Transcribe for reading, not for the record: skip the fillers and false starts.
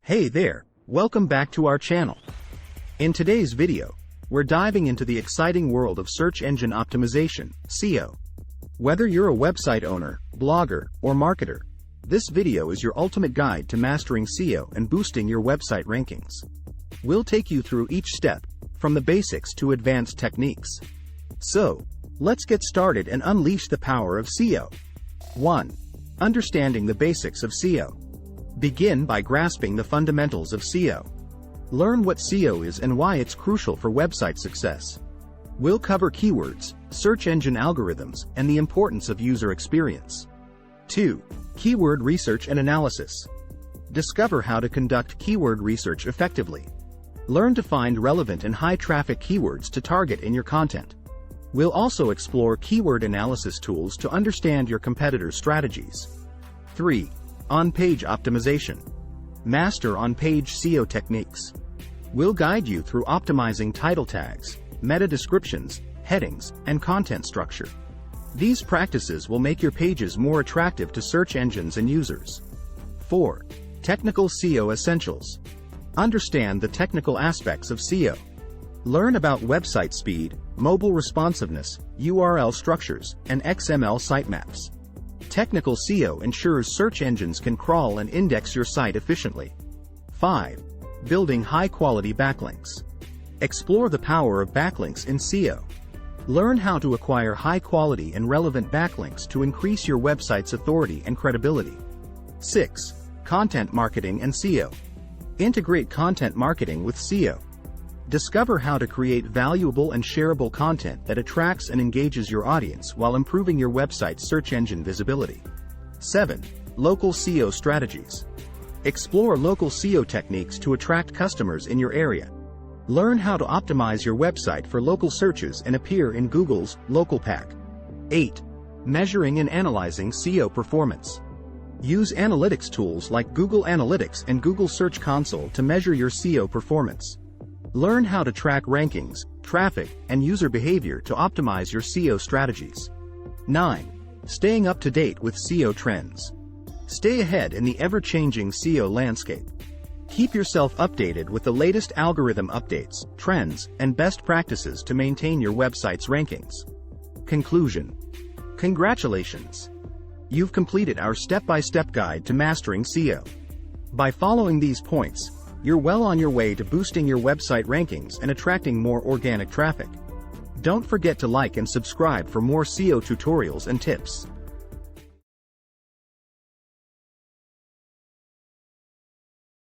Hey there, welcome back to our channel. In today's video, we're diving into the exciting world of search engine optimization, SEO. Whether you're a website owner, blogger, or marketer, this video is your ultimate guide to mastering SEO and boosting your website rankings. We'll take you through each step, from the basics to advanced techniques. So, let's get started and unleash the power of SEO. 1. Understanding the basics of SEO. Begin by grasping the fundamentals of SEO. Learn what SEO is and why it's crucial for website success. We'll cover keywords, search engine algorithms, and the importance of user experience. 2. Keyword research and analysis. Discover how to conduct keyword research effectively. Learn to find relevant and high-traffic keywords to target in your content. We'll also explore keyword analysis tools to understand your competitors' strategies. 3. On-page optimization. Master on-page SEO techniques. We'll guide you through optimizing title tags, meta descriptions, headings, and content structure. These practices will make your pages more attractive to search engines and users. 4. Technical SEO essentials. Understand the technical aspects of SEO. Learn about website speed, mobile responsiveness, URL structures, and XML sitemaps. Technical SEO ensures search engines can crawl and index your site efficiently. 5. Building high-quality backlinks. Explore the power of backlinks in SEO. Learn how to acquire high-quality and relevant backlinks to increase your website's authority and credibility. 6. Content marketing and SEO. Integrate content marketing with SEO. Discover how to create valuable and shareable content that attracts and engages your audience while improving your website's search engine visibility. 7. Local SEO strategies. Explore local SEO techniques to attract customers in your area. Learn how to optimize your website for local searches and appear in Google's local pack. 8. Measuring and analyzing SEO performance. Use analytics tools like Google Analytics and Google Search Console to measure your SEO performance. Learn how to track rankings, traffic, and user behavior to optimize your SEO strategies. 9. Staying up to date with SEO trends. Stay ahead in the ever-changing SEO landscape. Keep yourself updated with the latest algorithm updates, trends, and best practices to maintain your website's rankings. Conclusion. Congratulations! You've completed our step-by-step guide to mastering SEO. By following these points, you're well on your way to boosting your website rankings and attracting more organic traffic. Don't forget to like and subscribe for more SEO tutorials and tips.